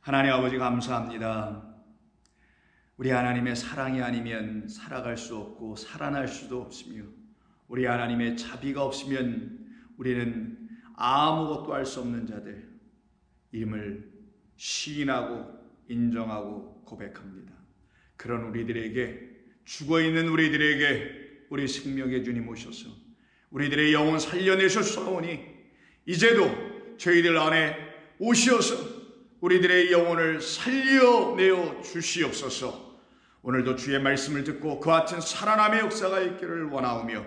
하나님 아버지 감사합니다. 우리 하나님의 사랑이 아니면 살아갈 수 없고 살아날 수도 없으며, 우리 하나님의 자비가 없으면 우리는 아무것도 할 수 없는 자들, 임을 시인하고 인정하고 고백합니다. 그런 우리들에게, 죽어있는 우리들에게 우리 생명의 주님 오셔서 우리들의 영혼 살려내셨사오니, 이제도 저희들 안에 오시어서 우리들의 영혼을 살려내어 주시옵소서. 오늘도 주의 말씀을 듣고 그 같은 살아남의 역사가 있기를 원하오며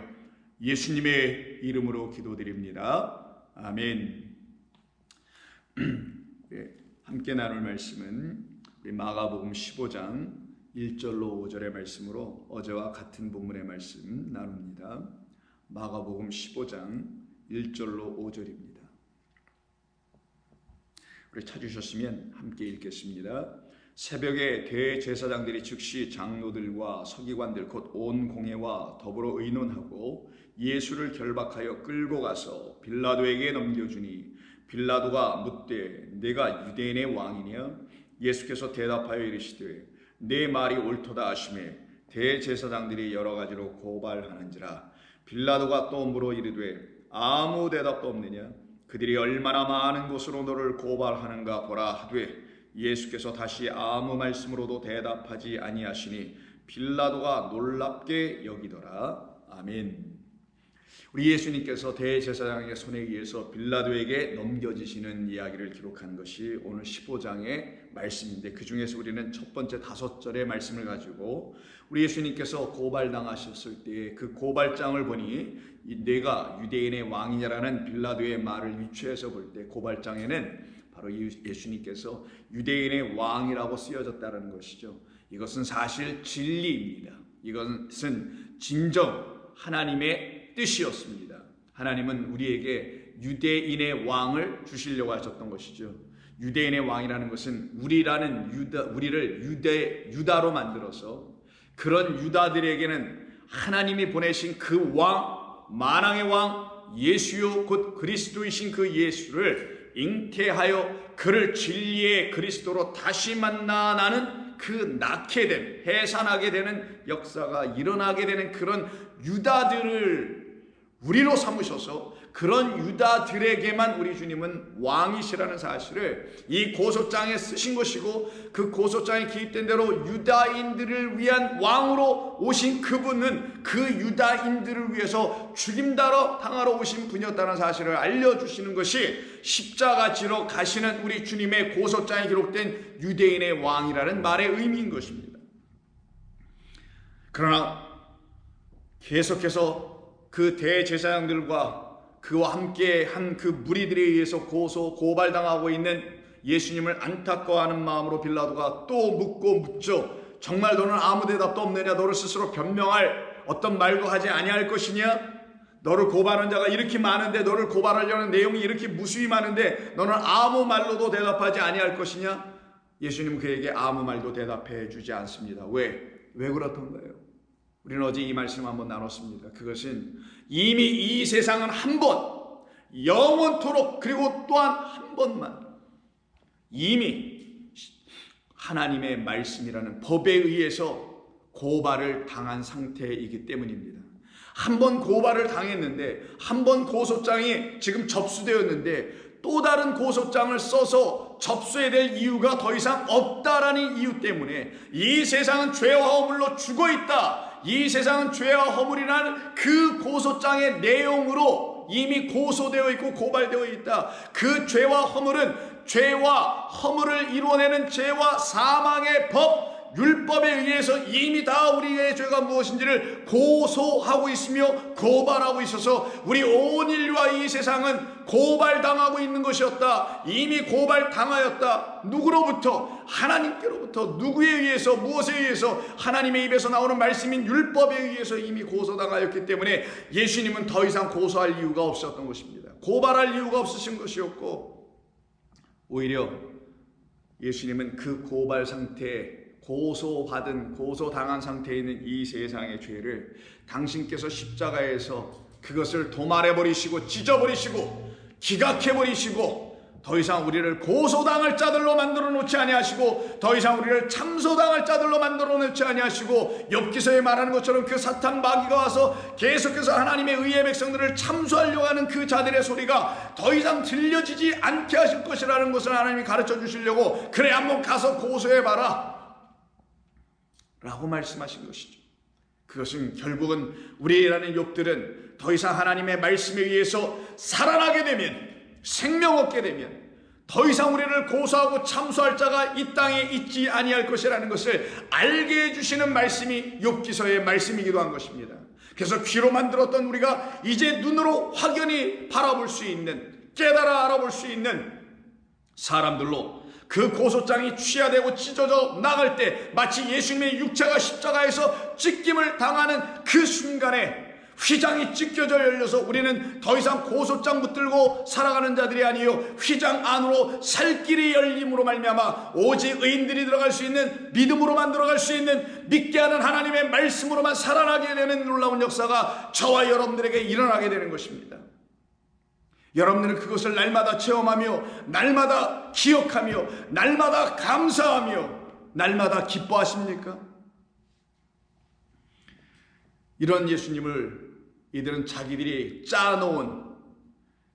예수님의 이름으로 기도드립니다. 아멘. 함께 나눌 말씀은 우리 마가복음 15장 1절로 5절의 말씀으로 어제와 같은 본문의 말씀 나눕니다. 마가복음 15장 1절로 5절입니다. 우리 찾으셨으면 함께 읽겠습니다. 새벽에 대제사장들이 즉시 장로들과 서기관들 곧 온 공회와 더불어 의논하고 예수를 결박하여 끌고 가서 빌라도에게 넘겨주니, 빌라도가 묻되 내가 유대인의 왕이냐? 예수께서 대답하여 이르시되 내 말이 옳도다 하시매 대제사장들이 여러 가지로 고발하는지라. 빌라도가 또 물어 이르되 아무 대답도 없느냐? 그들이 얼마나 많은 곳으로 너를 고발하는가 보라 하되, 예수께서 다시 아무 말씀으로도 대답하지 아니하시니 빌라도가 놀랍게 여기더라. 아멘. 우리 예수님께서 대제사장의 손에 의해서 빌라도에게 넘겨지시는 이야기를 기록한 것이 오늘 15장의 말씀인데, 그 중에서 우리는 첫 번째 5절의 말씀을 가지고 우리 예수님께서 고발당하셨을 때 그 고발장을 보니 내가 유대인의 왕이냐라는 빌라도의 말을 유추해서 볼 때 고발장에는 바로 예수님께서 유대인의 왕이라고 쓰여졌다는 것이죠. 이것은 사실 진리입니다. 이것은 진정 하나님의 뜻이었습니다. 하나님은 우리에게 유대인의 왕을 주시려고 하셨던 것이죠. 유대인의 왕이라는 것은 우리를 유다로 만들어서 그런 유다들에게는 하나님이 보내신 그 왕, 만왕의 왕 예수요 곧 그리스도이신 그 예수를 잉태하여 그를 진리의 그리스도로 다시 만나 나는 그 낳게 된, 해산하게 되는 역사가 일어나게 되는 그런 유다들을 우리로 삼으셔서 그런 유다들에게만 우리 주님은 왕이시라는 사실을 이 고소장에 쓰신 것이고, 그 고소장에 기입된 대로 유다인들을 위한 왕으로 오신 그분은 그 유다인들을 위해서 죽임당하러 오신 분이었다는 사실을 알려주시는 것이 십자가 지러 가시는 우리 주님의 고소장에 기록된 유대인의 왕이라는 말의 의미인 것입니다. 그러나 계속해서 그 대제사장들과 그와 함께 한 그 무리들에 의해서 고발당하고 있는 예수님을 안타까워하는 마음으로 빌라도가 또 묻죠. 정말 너는 아무 대답도 없느냐? 너를 스스로 변명할 어떤 말도 하지 아니할 것이냐? 너를 고발하는 자가 이렇게 많은데, 너를 고발하려는 내용이 이렇게 무수히 많은데 너는 아무 말로도 대답하지 아니할 것이냐? 예수님은 그에게 아무 말도 대답해 주지 않습니다. 왜 그렇던가요? 우리는 어제 이 말씀 한번 나눴습니다. 그것은 이미 이 세상은 한 번, 영원토록, 그리고 또한 한 번만 이미 하나님의 말씀이라는 법에 의해서 고발을 당한 상태이기 때문입니다. 한 번 고발을 당했는데, 한 번 고소장이 지금 접수되었는데 또 다른 고소장을 써서 접수해야 될 이유가 더 이상 없다라는 이유 때문에 이 세상은 죄와 허물로 죽어있다, 이 세상은 죄와 허물이라는 그 고소장의 내용으로 이미 고소되어 있고 고발되어 있다. 그 죄와 허물은 죄와 허물을 이루어내는 죄와 사망의 법, 율법에 의해서 이미 다 우리의 죄가 무엇인지를 고소하고 있으며 고발하고 있어서 우리 온 인류와 이 세상은 고발당하고 있는 것이었다. 이미 고발당하였다. 누구로부터? 하나님께로부터. 누구에 의해서, 무엇에 의해서? 하나님의 입에서 나오는 말씀인 율법에 의해서 이미 고소당하였기 때문에 예수님은 더 이상 고소할 이유가 없었던 것입니다. 고발할 이유가 없으신 것이었고, 오히려 예수님은 그 고발 상태에 고소당한 상태에 있는 이 세상의 죄를 당신께서 십자가에서 그것을 도말해버리시고 찢어버리시고 기각해버리시고 더 이상 우리를 고소당할 자들로 만들어 놓지 아니하시고 더 이상 우리를 참소당할 자들로 만들어 놓지 아니하시고 욥기서에 말하는 것처럼 그 사탄 마귀가 와서 계속해서 하나님의 의의 백성들을 참소하려고 하는 그 자들의 소리가 더 이상 들려지지 않게 하실 것이라는 것을 하나님이 가르쳐 주시려고 그래 한번 가서 고소해봐라 라고 말씀하신 것이죠. 그것은 결국은 우리라는 욥들은 더 이상 하나님의 말씀에 의해서 살아나게 되면 생명 얻게 되면 더 이상 우리를 고소하고 참소할 자가 이 땅에 있지 아니할 것이라는 것을 알게 해주시는 말씀이 욥기서의 말씀이기도 한 것입니다. 그래서 귀로만 들었던 우리가 이제 눈으로 확연히 바라볼 수 있는, 깨달아 알아볼 수 있는 사람들로 그 고소장이 취하되고 찢어져 나갈 때 마치 예수님의 육체가 십자가에서 찢김을 당하는 그 순간에 휘장이 찢겨져 열려서 우리는 더 이상 고소장 붙들고 살아가는 자들이 아니요 휘장 안으로 살 길이 열림으로 말미암아 오직 의인들이 들어갈 수 있는, 믿음으로만 들어갈 수 있는, 믿게 하는 하나님의 말씀으로만 살아나게 되는 놀라운 역사가 저와 여러분들에게 일어나게 되는 것입니다. 여러분들은 그것을 날마다 체험하며 날마다 기억하며 날마다 감사하며 날마다 기뻐하십니까? 이런 예수님을 이들은 자기들이 짜놓은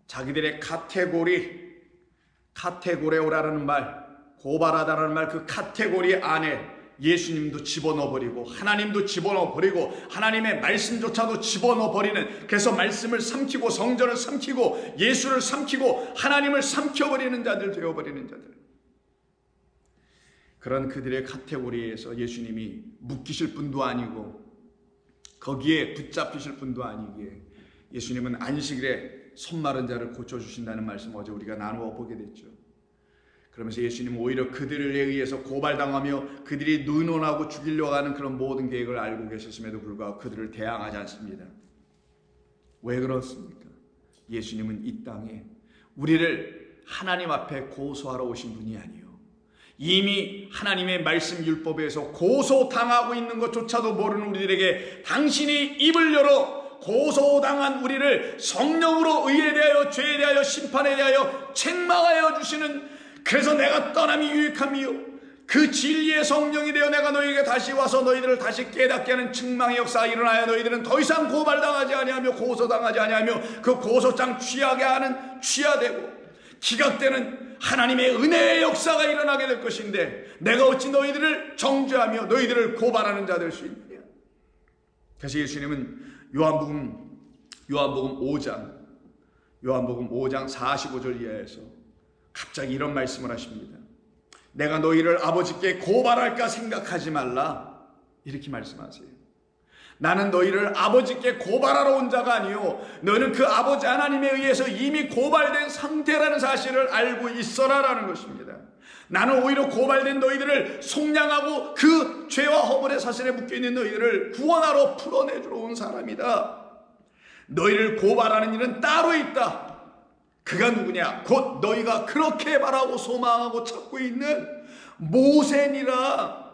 자기들의 카테고레오라는 말, 고발하다라는 말, 그 카테고리 안에 예수님도 집어넣어버리고 하나님도 집어넣어버리고 하나님의 말씀조차도 집어넣어버리는, 그래서 말씀을 삼키고 성전을 삼키고 예수를 삼키고 하나님을 삼켜버리는 자들, 되어버리는 자들, 그런 그들의 카테고리에서 예수님이 묶이실 분도 아니고 거기에 붙잡히실 분도 아니기에 예수님은 안식일에 손마른 자를 고쳐주신다는 말씀 어제 우리가 나누어 보게 됐죠. 그러면서 예수님은 오히려 그들에 의해서 고발당하며 그들이 의논하고 죽이려고 하는 그런 모든 계획을 알고 계셨음에도 불구하고 그들을 대항하지 않습니다. 왜 그렇습니까? 예수님은 이 땅에 우리를 하나님 앞에 고소하러 오신 분이 아니요, 이미 하나님의 말씀 율법에서 고소당하고 있는 것조차도 모르는 우리들에게 당신이 입을 열어 고소당한 우리를 성령으로 의에 대하여 죄에 대하여 심판에 대하여 책망하여 주시는, 그래서 내가 떠남이 유익함이요 그 진리의 성령이 되어 내가 너희에게 다시 와서 너희들을 다시 깨닫게 하는 책망의 역사가 일어나야 너희들은 더 이상 고발당하지 아니하며 고소당하지 아니하며 그 고소장 취하게 하는, 취하되고 기각되는 하나님의 은혜의 역사가 일어나게 될 것인데 내가 어찌 너희들을 정죄하며 너희들을 고발하는 자 될 수 있느냐. 그래서 예수님은 요한복음 5장 45절 이하에서 갑자기 이런 말씀을 하십니다. 내가 너희를 아버지께 고발할까 생각하지 말라, 이렇게 말씀하세요. 나는 너희를 아버지께 고발하러 온 자가 아니요 너희는 그 아버지 하나님에 의해서 이미 고발된 상태라는 사실을 알고 있어라 라는 것입니다. 나는 오히려 고발된 너희들을 속량하고 그 죄와 허물의 사슬에 묶여있는 너희들을 구원하러 풀어내주러 온 사람이다. 너희를 고발하는 일은 따로 있다. 그가 누구냐? 곧 너희가 그렇게 바라고 소망하고 찾고 있는 모세니라.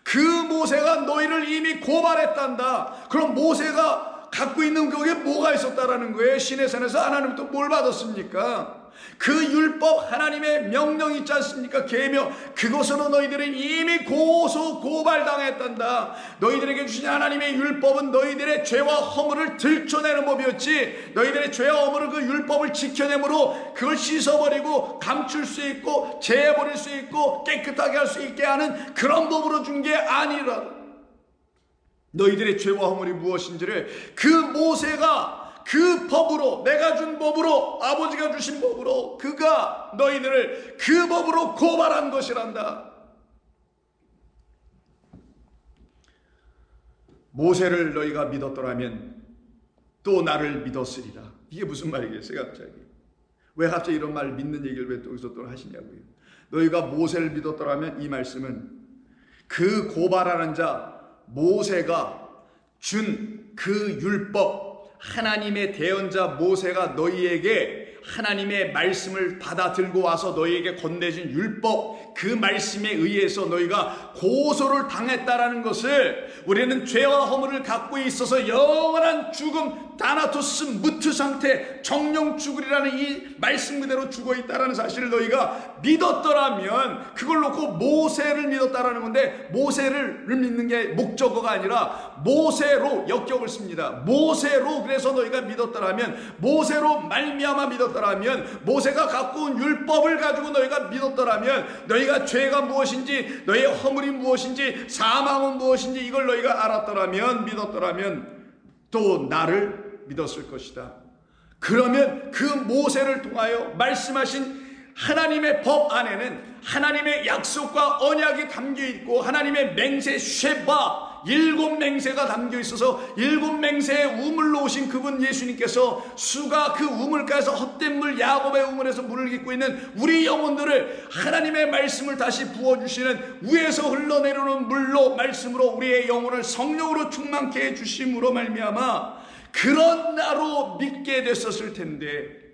그 모세가 너희를 이미 고발했단다. 그럼 모세가 갖고 있는 거기에 뭐가 있었다라는 거예요? 신의 산에서 하나님부터 뭘 받았습니까? 그 율법, 하나님의 명령 있지 않습니까? 계명, 그것으로 너희들은 이미 고발당했단다. 너희들에게 주신 하나님의 율법은 너희들의 죄와 허물을 들춰내는 법이었지, 너희들의 죄와 허물을 그 율법을 지켜내므로 그걸 씻어버리고 감출 수 있고 제해버릴 수 있고 깨끗하게 할 수 있게 하는 그런 법으로 준 게 아니라, 너희들의 죄와 허물이 무엇인지를 그 모세가 그 법으로, 내가 준 법으로, 아버지가 주신 법으로 그가 너희들을 그 법으로 고발한 것이란다. 모세를 너희가 믿었더라면 또 나를 믿었으리라. 이게 무슨 말이겠어요 갑자기? 왜 갑자기 이런 말을 믿는 얘기를 왜 여기서 또 하시냐고요. 너희가 모세를 믿었더라면, 이 말씀은 그 고발하는 자 모세가 준 그 율법, 하나님의 대언자 모세가 너희에게 하나님의 말씀을 받아 들고 와서 너희에게 건네진 율법, 그 말씀에 의해서 너희가 고소를 당했다라는 것을, 우리는 죄와 허물을 갖고 있어서 영원한 죽음, 다나토스 무트 상태, 정령 죽으리라는 이 말씀 그대로 죽어 있다라는 사실을 너희가 믿었더라면, 그걸 놓고 모세를 믿었다라는 건데, 모세를 믿는 게 목적어가 아니라 모세로 역격을 씁니다. 모세로, 그래서 너희가 믿었더라면, 모세로 말미암아 믿었더라면, 모세가 갖고 온 율법을 가지고 너희가 믿었더라면, 너희가 죄가 무엇인지, 너희의 허물이 무엇인지, 사망은 무엇인지 이걸 너희가 알았더라면, 믿었더라면 또 나를 믿었을 것이다. 그러면 그 모세를 통하여 말씀하신 하나님의 법 안에는 하나님의 약속과 언약이 담겨 있고, 하나님의 맹세 쉐바, 7 맹세가 담겨 있어서 7 맹세의 우물로 오신 그분 예수님께서 수가 그 우물가에서 헛된 물, 야곱의 우물에서 물을 깃고 있는 우리 영혼들을 하나님의 말씀을 다시 부어주시는, 위에서 흘러내려오는 물로, 말씀으로 우리의 영혼을 성령으로 충만케 해주심으로 말미암아 그런 나로 믿게 됐었을 텐데,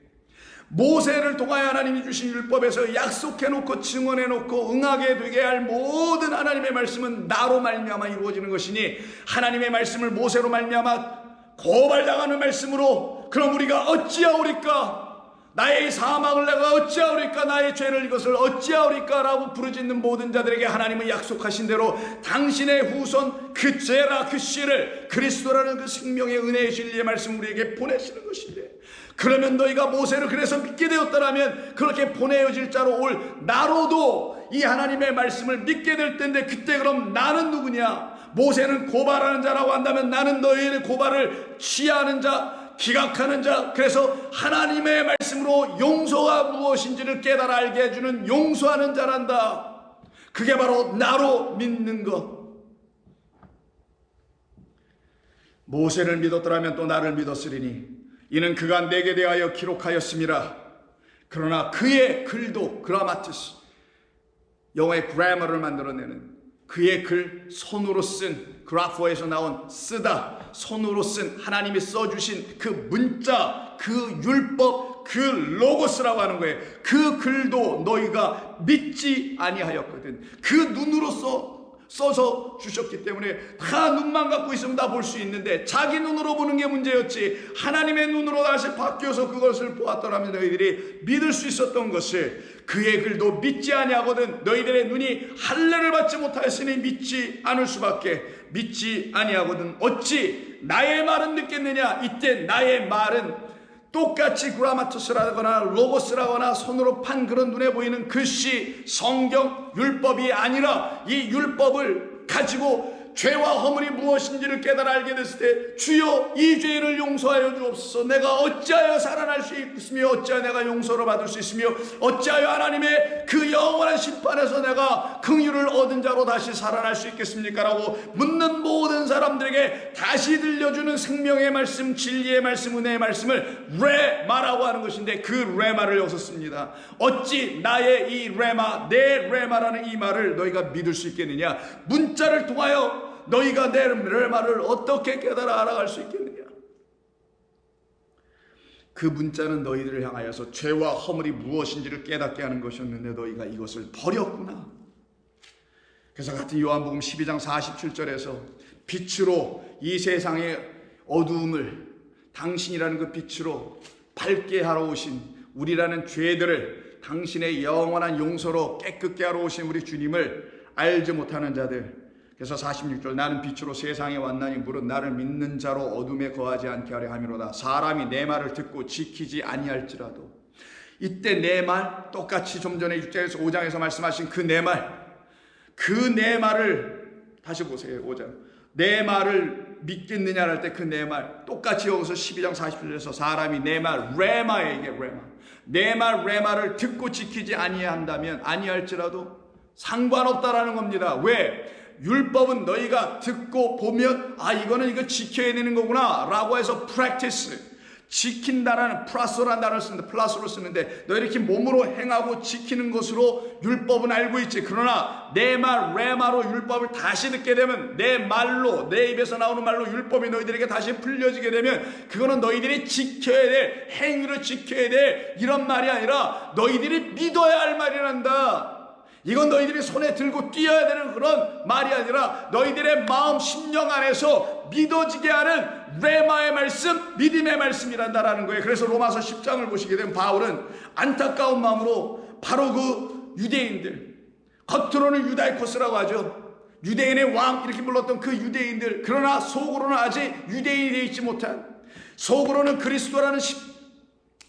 모세를 통하여 하나님이 주신 율법에서 약속해놓고 증언해놓고 응하게 되게 할 모든 하나님의 말씀은 나로 말미암아 이루어지는 것이니, 하나님의 말씀을 모세로 말미암아 고발당하는 말씀으로, 그럼 우리가 어찌하오리까? 나의 사망을 내가 어찌하오리까? 나의 죄를 이것을 어찌하오리까? 라고 부르짖는 모든 자들에게 하나님은 약속하신 대로 당신의 후손 그 죄라 그 씨를, 그리스도라는 그 생명의 은혜의 진리의 말씀 우리에게 보내시는 것인데, 그러면 너희가 모세를 그래서 믿게 되었다라면, 그렇게 보내어질 자로 올 나로도 이 하나님의 말씀을 믿게 될 텐데, 그때 그럼 나는 누구냐? 모세는 고발하는 자라고 한다면 나는 너희의 고발을 취하는 자, 기각하는 자, 그래서 하나님의 말씀으로 용서가 무엇인지를 깨달아 알게 해주는 용서하는 자란다. 그게 바로 나로 믿는 것. 모세를 믿었더라면 또 나를 믿었으리니 이는 그가 내게 대하여 기록하였음이라. 그러나 그의 글도, 그라마티스, 영어의 그래머를 만들어내는 그의 글, 손으로 쓴, 그라포에서 나온 쓰다, 손으로 쓴 하나님이 써주신 그 문자, 그 율법, 그 로고스라고 하는 거예요. 그 글도 너희가 믿지 아니하였거든. 그 눈으로 써서 주셨기 때문에 다 눈만 갖고 있으면 다 볼 수 있는데, 자기 눈으로 보는 게 문제였지, 하나님의 눈으로 다시 바뀌어서 그것을 보았더라면 너희들이 믿을 수 있었던 것을, 그의 글도 믿지 아니하거든. 너희들의 눈이 할례를 받지 못하였으니 믿지 않을 수밖에. 믿지 아니하거든 어찌 나의 말은 듣겠느냐? 이때 나의 말은 똑같이 그라마토스라거나 로고스라거나 손으로 판 그런 눈에 보이는 글씨, 성경, 율법이 아니라, 이 율법을 가지고 죄와 허물이 무엇인지를 깨달아 알게 됐을 때, 주여 이 죄를 용서하여 주옵소서. 내가 어찌하여 살아날 수 있으며, 어찌하여 내가 용서를 받을 수 있으며, 어찌하여 하나님의 그 영원한 심판에서 내가 긍휼을 얻은 자로 다시 살아날 수 있겠습니까? 라고 묻는 모든 사람들에게 다시 들려주는 생명의 말씀, 진리의 말씀, 은혜의 말씀을 레마라고 하는 것인데, 그 레마를 여기서 씁니다. 어찌 나의 이 레마, 내 레마라는 이 말을 너희가 믿을 수 있겠느냐? 문자를 통하여 너희가 내 레마를 어떻게 깨달아 알아갈 수 있겠느냐? 그 문자는 너희들을 향하여서 죄와 허물이 무엇인지를 깨닫게 하는 것이었는데, 너희가 이것을 버렸구나. 그래서 같은 요한복음 12장 47절에서 빛으로 이 세상의 어두움을 당신이라는 그 빛으로 밝게 하러 오신, 우리라는 죄들을 당신의 영원한 용서로 깨끗게 하러 오신 우리 주님을 알지 못하는 자들. 그래서 46절, 나는 빛으로 세상에 왔나니 물은 나를 믿는 자로 어둠에 거하지 않게 하려 함이로다. 사람이 내 말을 듣고 지키지 아니할지라도. 이때 내 말, 똑같이 좀 전에 6장에서 5장에서 말씀하신 그 내 말, 그 내 말을 다시 보세요. 5장, 내 말을 믿겠느냐 할 때 그 내 말, 똑같이 여기서 12장 40절에서 사람이 내 말, 레마에게 레마, 내 말 레마를 듣고 지키지 아니한다면, 아니할지라도 상관없다라는 겁니다. 왜? 율법은 너희가 듣고 보면, 아, 이거는 이거 지켜야 되는 거구나 라고 해서 practice, 지킨다라는 플라소라는 단어를 쓰는데, 플라소로 쓰는데, 너 이렇게 몸으로 행하고 지키는 것으로 율법은 알고 있지. 그러나 내 말 레마로 율법을 다시 듣게 되면, 내 말로, 내 입에서 나오는 말로 율법이 너희들에게 다시 풀려지게 되면, 그거는 너희들이 지켜야 될, 행위로 지켜야 될 이런 말이 아니라 너희들이 믿어야 할 말이란다. 이건 너희들이 손에 들고 뛰어야 되는 그런 말이 아니라 너희들의 마음 심령 안에서 믿어지게 하는 레마의 말씀, 믿음의 말씀이란다라는 거예요. 그래서 로마서 10장을 보시게 되면 바울은 안타까운 마음으로 바로 그 유대인들, 겉으로는 유다이코스라고 하죠, 유대인의 왕 이렇게 불렀던 그 유대인들, 그러나 속으로는 아직 유대인이 되어 있지 못한, 속으로는 그리스도라는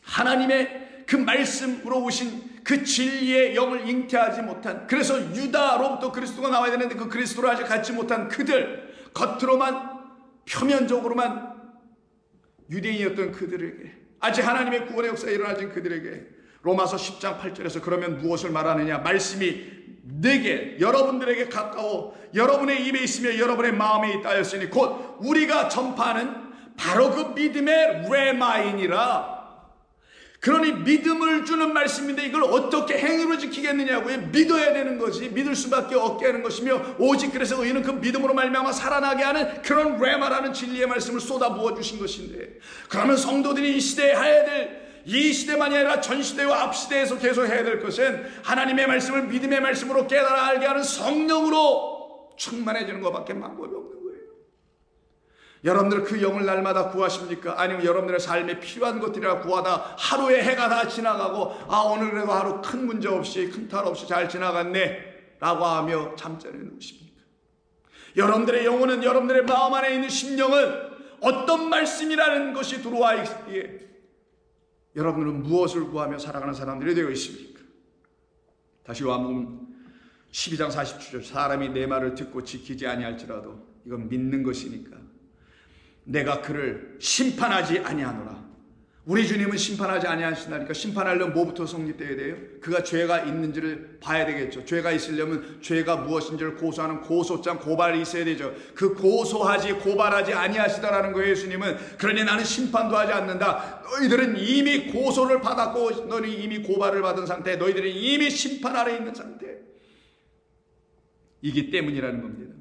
하나님의 그 말씀으로 오신 그 진리의 영을 잉태하지 못한, 그래서 유다로부터 그리스도가 나와야 되는데 그 그리스도를 아직 갖지 못한 그들, 겉으로만 표면적으로만 유대인이었던 그들에게, 아직 하나님의 구원의 역사에 일어나진 그들에게 로마서 10장 8절에서 그러면 무엇을 말하느냐, 말씀이 내게, 여러분들에게 가까워 여러분의 입에 있으며 여러분의 마음에 있다 하였으니 곧 우리가 전파하는 바로 그 믿음의 레마이니라. 그러니 믿음을 주는 말씀인데 이걸 어떻게 행위로 지키겠느냐고요. 믿어야 되는 것이, 믿을 수밖에 없게 하는 것이며, 오직 그래서 의인은 그 믿음으로 말미암아 살아나게 하는 그런 레마라는 진리의 말씀을 쏟아부어 주신 것인데, 그러면 성도들이 이 시대에 해야 될, 이 시대만이 아니라 전 시대와 앞 시대에서 계속 해야 될 것은 하나님의 말씀을 믿음의 말씀으로 깨달아 알게 하는 성령으로 충만해지는 것밖에 방법이 없는 거예요. 여러분들 그 영을 날마다 구하십니까? 아니면 여러분들의 삶에 필요한 것들이라 구하다 하루에 해가 다 지나가고, 아 오늘 그래도 하루 큰 문제 없이, 큰 탈 없이 잘 지나갔네 라고 하며 잠자리에 누우십니까? 여러분들의 영혼은, 여러분들의 마음 안에 있는 심령은 어떤 말씀이라는 것이 들어와 있기에 여러분들은 무엇을 구하며 살아가는 사람들이 되어 있습니까? 다시 요한복음 12장 47절, 사람이 내 말을 듣고 지키지 아니할지라도 이건 믿는 것이니까 내가 그를 심판하지 아니하노라. 우리 주님은 심판하지 아니하신다니까. 심판하려면 뭐부터 성립되어야 돼요? 그가 죄가 있는지를 봐야 되겠죠. 죄가 있으려면 죄가 무엇인지를 고소하는 고소장, 고발이 있어야 되죠. 그 고소하지 고발하지 아니하시다라는 거예요. 예수님은. 그러니 나는 심판도 하지 않는다. 너희들은 이미 고소를 받았고, 너희는 이미 고발을 받은 상태, 너희들은 이미 심판 아래 있는 상태이기 때문이라는 겁니다.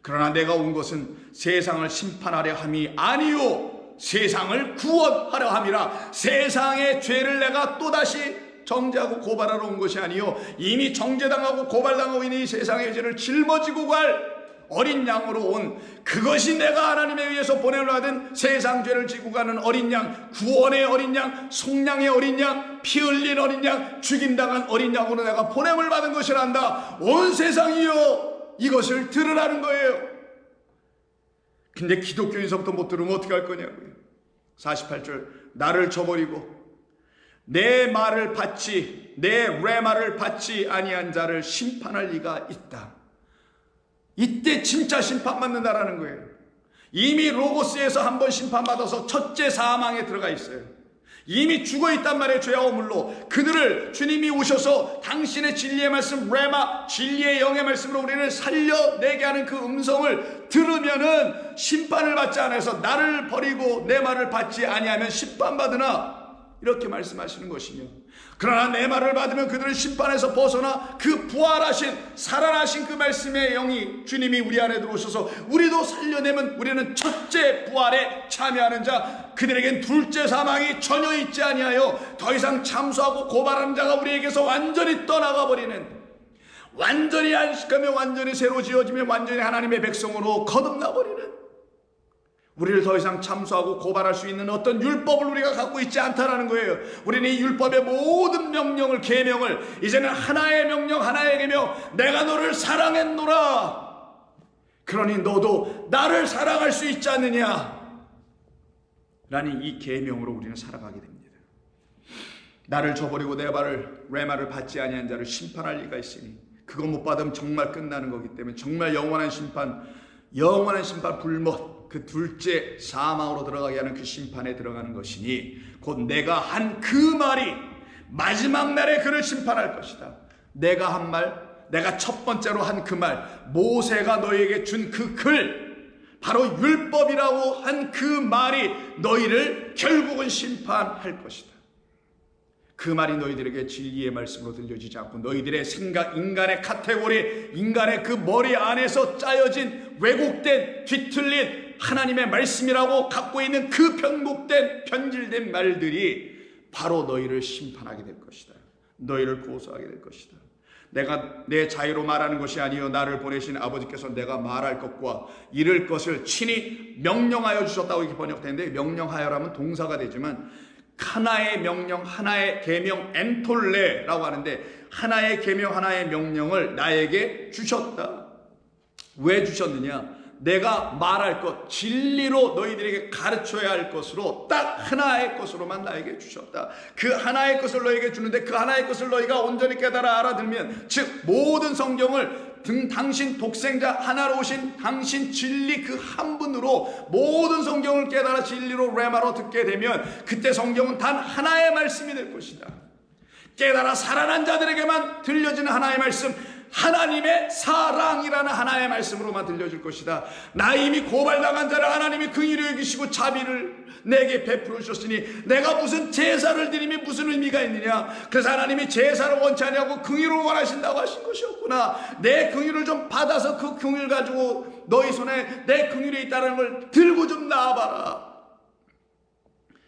그러나 내가 온 것은 세상을 심판하려 함이 아니요 세상을 구원하려 함이라. 세상의 죄를 내가 또다시 정죄하고 고발하러 온 것이 아니요 이미 정죄당하고 고발당하고 있는 이 세상의 죄를 짊어지고 갈 어린 양으로 온, 그것이 내가 하나님에 의해서 보내려 하던 세상 죄를 지고 가는 어린 양, 구원의 어린 양, 속량의 어린 양, 피 흘린 어린 양, 죽임당한 어린 양으로 내가 보냄을 받은 것이란다. 온 세상이요 이것을 들으라는 거예요. 근데 기독교인서부터 못 들으면 어떻게 할 거냐고요. 48절, 나를 저버리고 내 말을 받지, 내 레마를 받지 아니한 자를 심판할 리가 있다. 이때 진짜 심판받는다라는 거예요. 이미 로고스에서 한번 심판받아서 첫째 사망에 들어가 있어요. 이미 죽어있단 말이에요. 죄와 허물로. 그들을 주님이 오셔서 당신의 진리의 말씀 레마, 진리의 영의 말씀으로 우리를 살려내게 하는 그 음성을 들으면은 심판을 받지 않아서 나를 버리고 내 말을 받지 아니하면 심판받으나, 이렇게 말씀하시는 것이며, 그러나 내 말을 받으면 그들은 심판에서 벗어나 그 부활하신 살아나신 그 말씀의 영이 주님이 우리 안에 들어오셔서 우리도 살려내면 우리는 첫째 부활에 참여하는 자, 그들에겐 둘째 사망이 전혀 있지 아니하여 더 이상 참수하고 고발하는 자가 우리에게서 완전히 떠나가 버리는, 완전히 안식하며 완전히 새로 지어지며 완전히 하나님의 백성으로 거듭나 버리는, 우리를 더 이상 참수하고 고발할 수 있는 어떤 율법을 우리가 갖고 있지 않다라는 거예요. 우리는 이 율법의 모든 명령을, 계명을 이제는 하나의 명령, 하나의 계명, 내가 너를 사랑했노라. 그러니 너도 나를 사랑할 수 있지 않느냐 라는 이 계명으로 우리는 살아가게 됩니다. 나를 저버리고 내 말을 레마를 받지 아니한 자를 심판할 리가 있으니, 그거 못 받으면 정말 끝나는 거기 때문에 정말 영원한 심판 불못, 그 둘째 사망으로 들어가게 하는 그 심판에 들어가는 것이니, 곧 내가 한 그 말이 마지막 날에 그를 심판할 것이다. 내가 한 말, 내가 첫 번째로 한 그 말, 모세가 너에게 준 그 글, 바로 율법이라고 한 그 말이 너희를 결국은 심판할 것이다. 그 말이 너희들에게 진리의 말씀으로 들려지지 않고 너희들의 생각, 인간의 카테고리, 인간의 그 머리 안에서 짜여진 왜곡된 뒤틀린 하나님의 말씀이라고 갖고 있는 그 편곡된 변질된 말들이 바로 너희를 심판하게 될 것이다. 너희를 고소하게 될 것이다. 내가 내 자유로 말하는 것이 아니요 나를 보내신 아버지께서 내가 말할 것과 이를 것을 친히 명령하여 주셨다고 이렇게 번역되는데, 명령하여라면 동사가 되지만 하나의 명령, 하나의 계명, 엔톨레라고 하는데 하나의 계명, 하나의 명령을 나에게 주셨다. 왜 주셨느냐? 내가 말할 것, 진리로 너희들에게 가르쳐야 할 것으로 딱 하나의 것으로만 나에게 주셨다. 그 하나의 것을 너에게 주는데 그 하나의 것을 너희가 온전히 깨달아 알아들면, 즉 모든 성경을 당신 독생자 하나로 오신 당신 진리 그 한 분으로 모든 성경을 깨달아 진리로 레마로 듣게 되면 그때 성경은 단 하나의 말씀이 될 것이다. 깨달아 살아난 자들에게만 들려지는 하나의 말씀, 하나님의 사랑이라는 하나의 말씀으로만 들려줄 것이다. 나 이미 고발당한 자를 하나님이 긍휼히 여기시고 자비를 내게 베풀어 주셨으니 내가 무슨 제사를 드림이 무슨 의미가 있느냐. 그래서 하나님이 제사를 원치 아니하고 긍휼을 원하신다고 하신 것이었구나. 내 긍휼을 좀 받아서 그 긍휼 가지고 너희 손에 내 긍휼이 있다는 걸 들고 좀 나와봐라.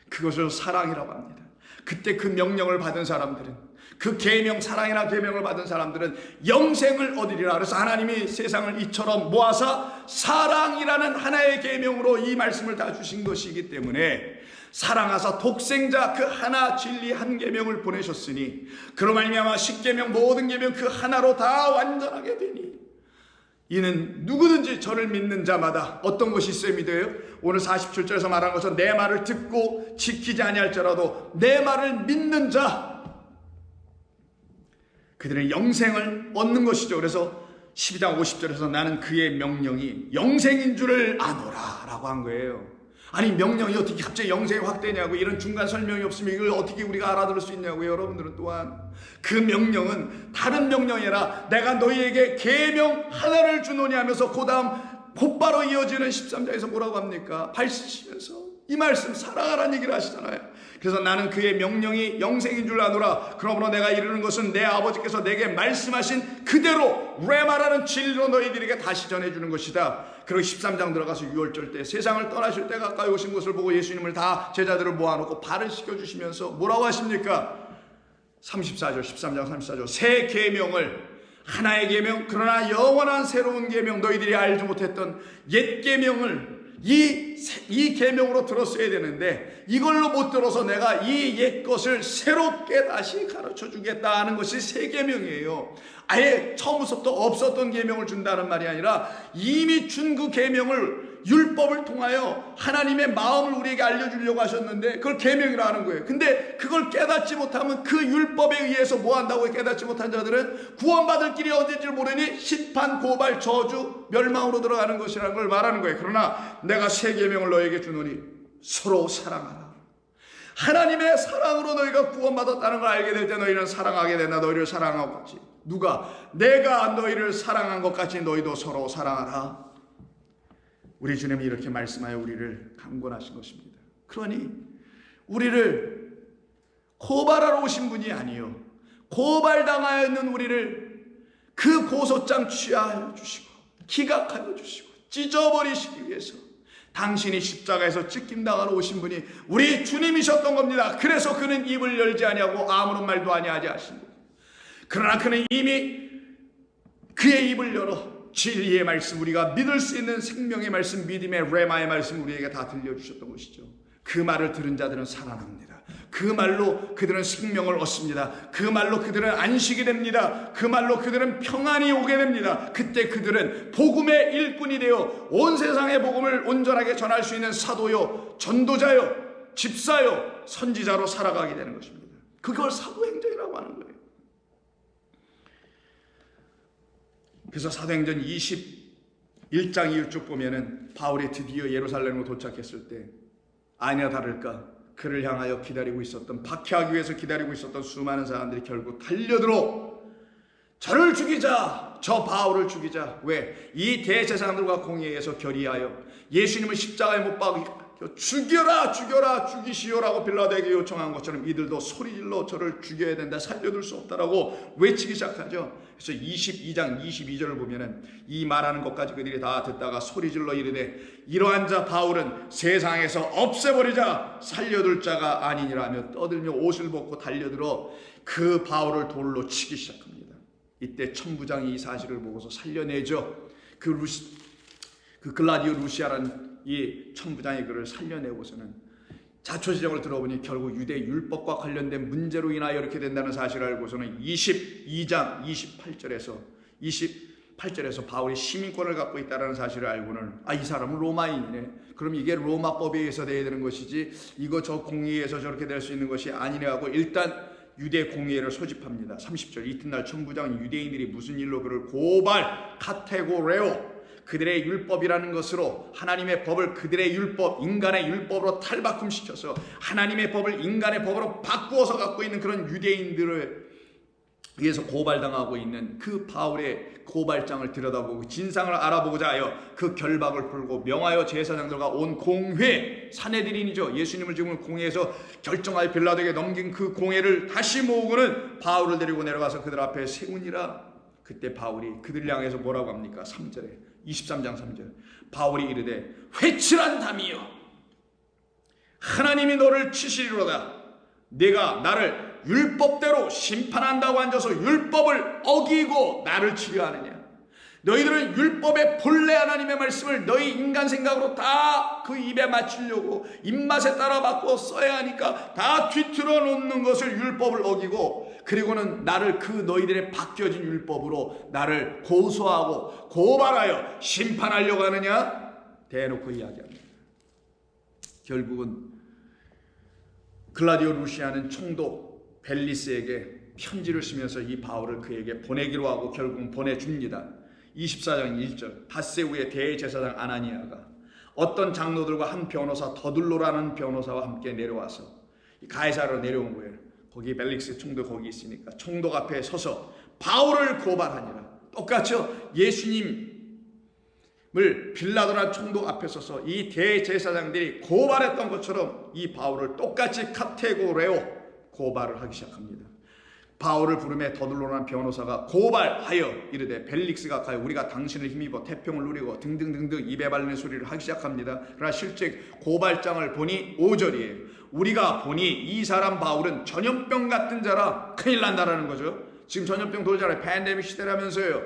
그것을 사랑이라고 합니다. 그때 그 명령을 받은 사람들은, 그 계명, 사랑이나 계명을 받은 사람들은 영생을 얻으리라. 그래서 하나님이 세상을 이처럼 모아서 사랑이라는 하나의 계명으로 이 말씀을 다 주신 것이기 때문에 사랑하사 독생자 그 하나 진리 한 계명을 보내셨으니 그로 말미암아 십계명 모든 계명 그 하나로 다 완전하게 되니 이는 누구든지 저를 믿는 자마다 어떤 것이 있어야 믿어요? 오늘 47절에서 말한 것은 내 말을 듣고 지키지 아니할지라도 내 말을 믿는 자, 그들은 영생을 얻는 것이죠. 그래서 12장 50절에서 나는 그의 명령이 영생인 줄을 아노라 라고 한 거예요. 아니 명령이 어떻게 갑자기 영생이 확 되냐고, 이런 중간 설명이 없으면 이걸 어떻게 우리가 알아들을 수 있냐고요. 여러분들은 또한 그 명령은 다른 명령이 아니라 내가 너희에게 계명 하나를 주노니 하면서 그 다음 곧바로 이어지는 13장에서 뭐라고 합니까? 발시치면서 이 말씀 사랑하라는 얘기를 하시잖아요. 그래서 나는 그의 명령이 영생인 줄 아노라. 그러므로 내가 이르는 것은 내 아버지께서 내게 말씀하신 그대로 레마라는 진리로 너희들에게 다시 전해주는 것이다. 그리고 13장 들어가서 6월절 때 세상을 떠나실 때 가까이 오신 것을 보고 예수님을 다 제자들을 모아놓고 발을 씻겨주시면서 뭐라고 하십니까? 34절 13장 34절 새 계명을, 하나의 계명, 그러나 영원한 새로운 계명, 너희들이 알지 못했던 옛 계명을 이 계명으로 들었어야 되는데 이걸로 못 들어서 내가 이 옛 것을 새롭게 다시 가르쳐 주겠다 하는 것이 새 계명이에요. 아예 처음부터 없었던 계명을 준다는 말이 아니라 이미 준 그 계명을 율법을 통하여 하나님의 마음을 우리에게 알려주려고 하셨는데 그걸 계명이라 하는 거예요. 근데 그걸 깨닫지 못하면 그 율법에 의해서 뭐 한다고 깨닫지 못한 자들은 구원받을 길이 어딘지 모르니 심판, 고발, 저주, 멸망으로 들어가는 것이라는 걸 말하는 거예요. 그러나 내가 새 계명을 너에게 주노니 서로 사랑하라. 하나님의 사랑으로 너희가 구원받았다는 걸 알게 될 때 너희는 사랑하게 된다. 너희를 사랑하고 같이. 누가? 내가 너희를 사랑한 것 같이 너희도 서로 사랑하라. 우리 주님이 이렇게 말씀하여 우리를 강권하신 것입니다. 그러니 우리를 고발하러 오신 분이 아니요 고발당하여 있는 우리를 그 고소장 취하여 주시고 기각하여 주시고 찢어버리시기 위해서 당신이 십자가에서 찢김당하러 오신 분이 우리 주님이셨던 겁니다. 그래서 그는 입을 열지 아니하고 아무런 말도 아니하지 하신 거예요. 그러나 그는 이미 그의 입을 열어 진리의 말씀, 우리가 믿을 수 있는 생명의 말씀, 믿음의 레마의 말씀 우리에게 다 들려주셨던 것이죠. 그 말을 들은 자들은 살아납니다. 그 말로 그들은 생명을 얻습니다. 그 말로 그들은 안식이 됩니다. 그 말로 그들은 평안이 오게 됩니다. 그때 그들은 복음의 일꾼이 되어 온 세상의 복음을 온전하게 전할 수 있는 사도요, 전도자요, 집사요, 선지자로 살아가게 되는 것입니다. 그걸 사도행전이라고 하는 거예요. 그래서 사도행전 21장 이후 쭉 보면은 바울이 드디어 예루살렘으로 도착했을 때 아니나 다를까 그를 향하여 기다리고 있었던, 박해하기 위해서 기다리고 있었던 수많은 사람들이 결국 달려들어 저를 죽이자. 저 바울을 죽이자. 왜? 이 대제사장들과 공의에서 결의하여 예수님을 십자가에 못 박여 죽여라 죽여라 죽이시오라고 빌라도에게 요청한 것처럼 이들도 소리질러 저를 죽여야 된다, 살려둘 수 없다라고 외치기 시작하죠. 그래서 22장 22절을 보면은 이 말하는 것까지 그들이 다 듣다가 소리질러 이르되 이러한 자 바울은 세상에서 없애버리자 살려둘 자가 아니니라며 떠들며 옷을 벗고 달려들어 그 바울을 돌로 치기 시작합니다. 이때 천부장이 이 사실을 보고서 살려내죠. 그 글라디오 루시아라는 이 천부장이 그를 살려내고서는 자초지정을 들어보니 결국 유대 율법과 관련된 문제로 인하여 이렇게 된다는 사실을 알고서는 22장 28절에서 바울이 시민권을 갖고 있다는 사실을 알고는 이 사람은 로마인이네. 그럼 이게 로마법에 의해서 돼야 되는 것이지 이거 저 공의에서 저렇게 될 수 있는 것이 아니네 하고 일단 유대 공의회를 소집합니다. 30절 이튿날 천부장은 유대인들이 무슨 일로 그를 고발 카테고레오 그들의 율법이라는 것으로 하나님의 법을 그들의 율법 인간의 율법으로 탈바꿈시켜서 하나님의 법을 인간의 법으로 바꾸어서 갖고 있는 그런 유대인들을 위해서 고발당하고 있는 그 바울의 고발장을 들여다보고 진상을 알아보고자 하여 그 결박을 풀고 명하여 제사장들과 온 공회 사내들인이죠. 예수님을 지금 공회에서 결정하여 빌라도에게 넘긴 그 공회를 다시 모으고는 바울을 데리고 내려가서 그들 앞에 세우니라. 그때 바울이 그들을 향해서 뭐라고 합니까? 3절에 23장 3절 바울이 이르되 회칠한다미여 하나님이 너를 치시리로다. 네가 나를 율법대로 심판한다고 앉아서 율법을 어기고 나를 치료하느냐. 너희들은 율법의 본래 하나님의 말씀을 너희 인간 생각으로 다 그 입에 맞추려고 입맛에 따라 바꿔 써야 하니까 다 뒤틀어 놓는 것을 율법을 어기고 그리고는 나를 그 너희들의 바뀌어진 율법으로 나를 고소하고 고발하여 심판하려고 하느냐. 대놓고 이야기합니다. 결국은 글라디오 루시아는 총독 벨리스에게 편지를 쓰면서 이 바울을 그에게 보내기로 하고 결국은 보내줍니다. 24장 1절 닷새후에 대제사장 아나니아가 어떤 장로들과 한 변호사 더둘로라는 변호사와 함께 내려와서 가이사라로 내려온 거예요. 거기 벨릭스 총독 거기 있으니까 총독 앞에 서서 바울을 고발하니라. 똑같죠. 예수님을 빌라도나 총독 앞에 서서 이 대제사장들이 고발했던 것처럼 이 바울을 똑같이 카테고레오 고발을 하기 시작합니다. 바울을 부르매 더둘로라는 변호사가 고발하여 이르되 벨릭스가 가여 우리가 당신을 힘입어 태평을 누리고 등등등등 입에 바르는 소리를 하기 시작합니다. 그러나 실제 고발장을 보니 5절이에요. 우리가 보니 이 사람 바울은 전염병 같은 자라 큰일 난다라는 거죠. 지금 전염병 돌잖아요. 팬데믹 시대라면서요.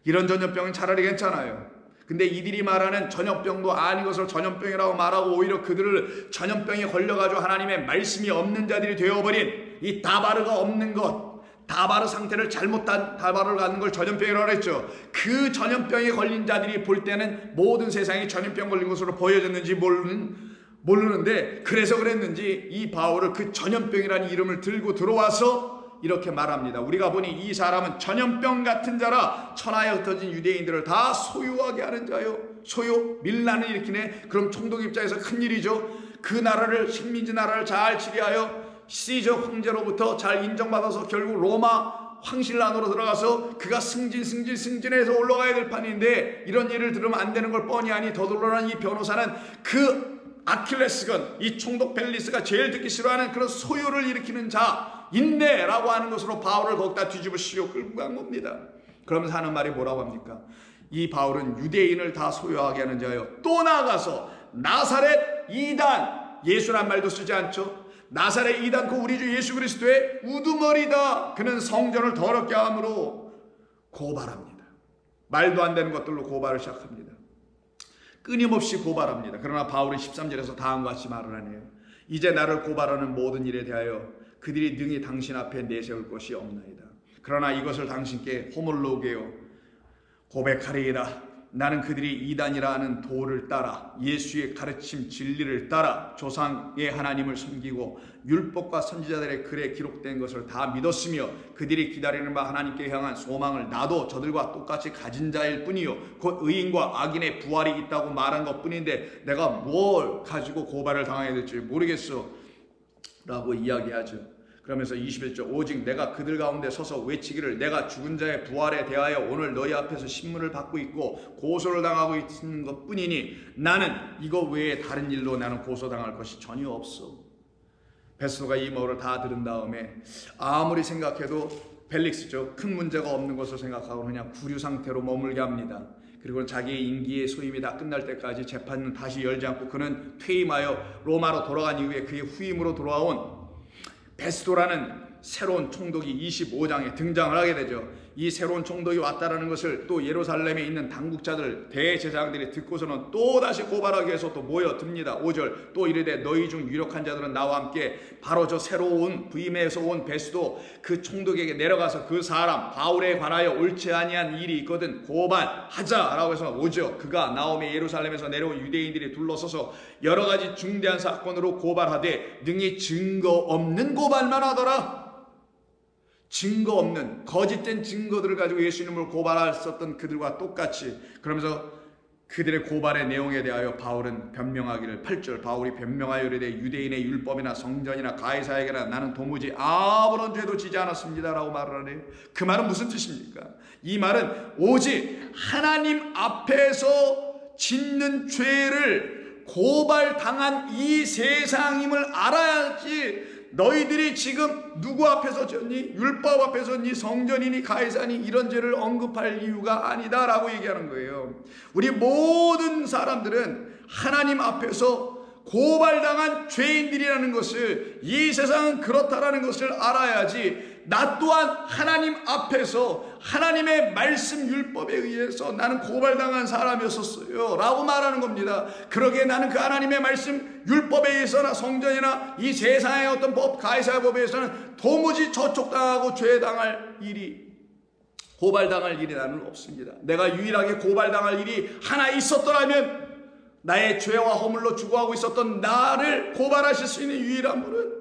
이런 전염병은 차라리 괜찮아요. 근데 이들이 말하는 전염병도 아닌 것을 전염병이라고 말하고 오히려 그들을 전염병에 걸려가지고 하나님의 말씀이 없는 자들이 되어버린 이 다바르가 없는 것, 다바르 상태를 잘못한 다바르를 갖는 걸 전염병이라고 했죠. 그 전염병에 걸린 자들이 볼 때는 모든 세상이 전염병 걸린 것으로 보여졌는지 모르는데 그래서 그랬는지 이 바울을 그 전염병이라는 이름을 들고 들어와서 이렇게 말합니다. 우리가 보니 이 사람은 전염병 같은 자라 천하에 흩어진 유대인들을 다 소유하게 하는 자요. 소유 밀란을 일으키네. 그럼 총독 입장에서 큰일이죠. 그 나라를 식민지 나라를 잘 치리하여 시저 황제로부터 잘 인정받아서 결국 로마 황실란으로 들어가서 그가 승진해서 올라가야 될 판인데 이런 일을 들으면 안 되는 걸 뻔히 아니 더둘로라는 이 변호사는 그 아킬레스건 이 총독 벨리스가 제일 듣기 싫어하는 그런 소유를 일으키는 자인데라고 하는 것으로 바울을 거기다 뒤집으시고 끌고 간 겁니다. 그러면서 하는 말이 뭐라고 합니까? 이 바울은 유대인을 다 소유하게 하는 자요. 또 나아가서 나사렛 이단 예수란 말도 쓰지 않죠. 나사렛 이단 그 우리 주 예수 그리스도의 우두머리다. 그는 성전을 더럽게 함으로 고발합니다. 말도 안 되는 것들로 고발을 시작합니다. 끊임없이 고발합니다. 그러나 바울은 13절에서 다음과 같이 말을 하네요. 이제 나를 고발하는 모든 일에 대하여 그들이 능히 당신 앞에 내세울 것이 없나이다. 그러나 이것을 당신께 호몰로게요 고백하리이다. 나는 그들이 이단이라 하는 도를 따라 예수의 가르침 진리를 따라 조상의 하나님을 섬기고 율법과 선지자들의 글에 기록된 것을 다 믿었으며 그들이 기다리는 바 하나님께 향한 소망을 나도 저들과 똑같이 가진 자일 뿐이요 곧 의인과 악인의 부활이 있다고 말한 것뿐인데 내가 뭘 가지고 고발을 당하게 될지 모르겠어 라고 이야기하죠. 그러면서 21절 오직 내가 그들 가운데 서서 외치기를 내가 죽은 자의 부활에 대하여 오늘 너희 앞에서 신문을 받고 있고 고소를 당하고 있는 것뿐이니 나는 이거 외에 다른 일로 나는 고소당할 것이 전혀 없어. 베스도가 이 말을 다 들은 다음에 아무리 생각해도 벨릭스죠. 큰 문제가 없는 것을 생각하고 그냥 구류 상태로 머물게 합니다. 그리고 자기의 임기의 소임이 다 끝날 때까지 재판은 다시 열지 않고 그는 퇴임하여 로마로 돌아간 이후에 그의 후임으로 돌아온 베스도라는 새로운 총독이 25장에 등장을 하게 되죠. 이 새로운 총독이 왔다라는 것을 또 예루살렘에 있는 당국자들 대제사장들이 듣고서는 또다시 고발하기 위해서 또 모여듭니다. 5절 또 이르되 너희 중 유력한 자들은 나와 함께 바로 저 새로운 부임에서 온 베스도 그 총독에게 내려가서 그 사람 바울에 관하여 옳지 아니한 일이 있거든 고발하자라고 해서 오죠. 그가 나오매 예루살렘에서 내려온 유대인들이 둘러서서 여러 가지 중대한 사건으로 고발하되 능히 증거 없는 고발만 하더라. 증거 없는 거짓된 증거들을 가지고 예수님을 고발했었던 그들과 똑같이 그러면서 그들의 고발의 내용에 대하여 바울은 변명하기를 8절 바울이 변명하여 이르되 유대인의 율법이나 성전이나 가이사에게나 나는 도무지 아무런 죄도 지지 않았습니다 라고 말을 하네요. 그 말은 무슨 뜻입니까? 이 말은 오직 하나님 앞에서 짓는 죄를 고발당한 이 세상임을 알아야지 너희들이 지금 누구 앞에서 졌니? 율법 앞에서 졌니? 성전이니 가이사니 이런 죄를 언급할 이유가 아니다 라고 얘기하는 거예요. 우리 모든 사람들은 하나님 앞에서 고발당한 죄인들이라는 것을 이 세상은 그렇다라는 것을 알아야지 나 또한 하나님 앞에서 하나님의 말씀 율법에 의해서 나는 고발당한 사람이었었어요 라고 말하는 겁니다. 그러기에 나는 그 하나님의 말씀 율법에 의해서나 성전이나 이 세상의 어떤 법 가이사의 법에 의해서는 도무지 저촉당하고 죄당할 일이 고발당할 일이 나는 없습니다. 내가 유일하게 고발당할 일이 하나 있었더라면 나의 죄와 허물로 죽어가고 있었던 나를 고발하실 수 있는 유일한 분은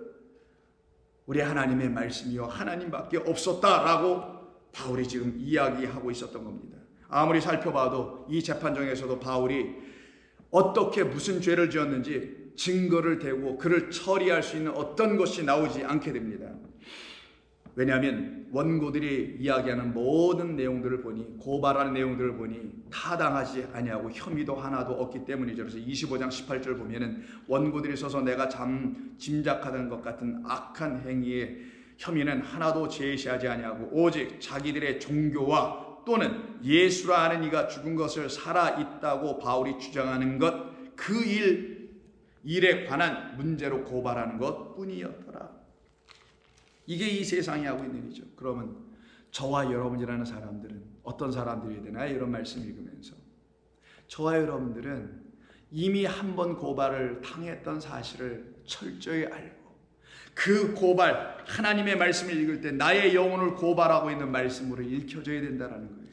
우리 하나님의 말씀이요 하나님밖에 없었다라고 바울이 지금 이야기하고 있었던 겁니다. 아무리 살펴봐도 이 재판정에서도 바울이 어떻게 무슨 죄를 지었는지 증거를 대고 그를 처리할 수 있는 어떤 것이 나오지 않게 됩니다. 왜냐하면 원고들이 이야기하는 모든 내용들을 보니 고발하는 내용들을 보니 타당하지 아니하고 혐의도 하나도 없기 때문이죠. 그래서 25장 18절 보면은 원고들이 서서 내가 짐작하던 것 같은 악한 행위의 혐의는 하나도 제시하지 아니하고 오직 자기들의 종교와 또는 예수라 하는 이가 죽은 것을 살아있다고 바울이 주장하는 것 그 일에 관한 문제로 고발하는 것 뿐이었더라. 이게 이 세상이 하고 있는 일이죠. 그러면 저와 여러분이라는 사람들은 어떤 사람들이 되나요? 이런 말씀 읽으면서 저와 여러분들은 이미 한 번 고발을 당했던 사실을 철저히 알고 그 고발 하나님의 말씀을 읽을 때 나의 영혼을 고발하고 있는 말씀으로 읽혀져야 된다는 거예요.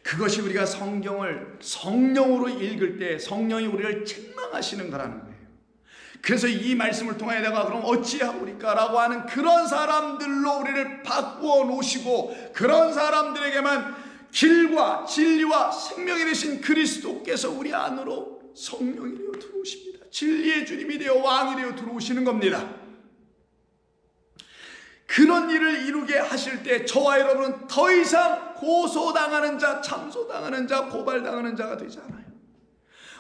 그것이 우리가 성경을 성령으로 읽을 때 성령이 우리를 책망하시는 거라는 거예요. 그래서 이 말씀을 통해 내가 그럼 어찌하오리까 라고 하는 그런 사람들로 우리를 바꾸어 놓으시고 그런 사람들에게만 길과 진리와 생명이 되신 그리스도께서 우리 안으로 성령이 되어 들어오십니다. 진리의 주님이 되어 왕이 되어 들어오시는 겁니다. 그런 일을 이루게 하실 때 저와 여러분은 더 이상 고소당하는 자, 참소당하는 자, 고발당하는 자가 되지 않아요.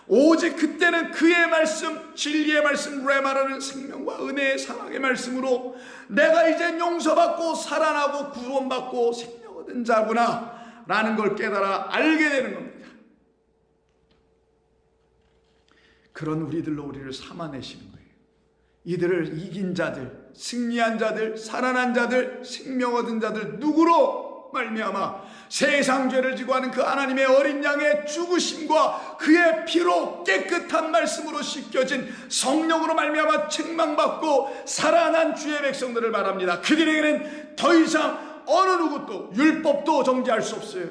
오직 그때는 그의 말씀, 진리의 말씀, 레마라는 생명과 은혜의 사랑의 말씀으로 내가 이제 용서받고 살아나고 구원받고 생명 얻은 자구나 라는 걸 깨달아 알게 되는 겁니다. 그런 우리들로 우리를 삼아내시는 거예요. 이들을 이긴 자들, 승리한 자들, 살아난 자들, 생명 얻은 자들 누구로 말미암아 세상 죄를 지고 하는 그 하나님의 어린 양의 죽으심과 그의 피로 깨끗한 말씀으로 씻겨진 성령으로 말미암아 책망받고 살아난 주의 백성들을 말합니다. 그들에게는 더 이상 어느 누구도 율법도 정죄할 수 없어요.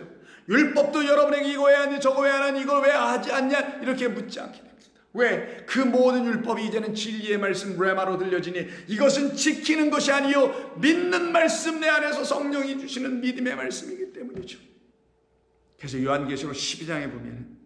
율법도 여러분에게 이거 왜 하니 저거 왜 하니 이걸 왜 하지 않냐 이렇게 묻지 않게 됩니다. 왜? 그 모든 율법이 이제는 진리의 말씀 레마로 들려지니 이것은 지키는 것이 아니요 믿는 말씀 내 안에서 성령이 주시는 믿음의 말씀이기 때문이죠. 그래서 요한계시록 12장에 보면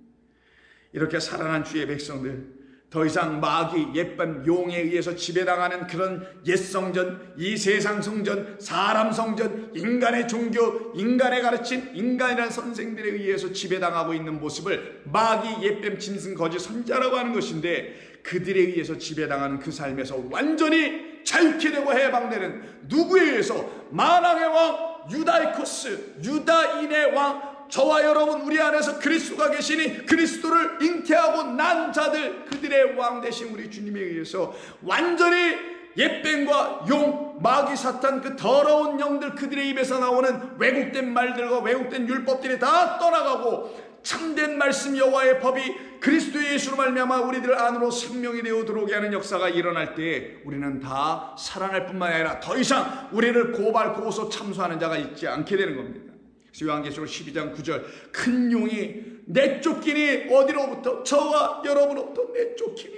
이렇게 살아난 주의 백성들 더 이상 마귀 예쁜 용에 의해서 지배당하는 그런 옛 성전, 이 세상 성전, 사람 성전, 인간의 종교, 인간의 가르침, 인간이라는 선생들에 의해서 지배당하고 있는 모습을 마귀 예뱀 짐승 거짓 선자라고 하는 것인데, 그들에 의해서 지배당하는 그 삶에서 완전히 자유케 되고 해방되는 누구에 의해서? 만왕의 왕 유다이코스, 유다인의 왕, 저와 여러분 우리 안에서 그리스도가 계시니 그리스도를 잉태하고 난 자들, 그들의 왕 되신 우리 주님에 의해서 완전히 옛뱀과 용, 마귀, 사탄, 그 더러운 영들, 그들의 입에서 나오는 왜곡된 말들과 왜곡된 율법들이 다 떠나가고 참된 말씀 여호와의 법이 그리스도 예수로 말미암아 우리들 안으로 생명이 되어 들어오게 하는 역사가 일어날 때에 우리는 다 살아날 뿐만 아니라 더 이상 우리를 고발 고소 참소하는 자가 있지 않게 되는 겁니다. 요한계시록 12장 9절, 큰 용이 내쫓기니, 어디로부터? 저와 여러분으로부터 내쫓기니.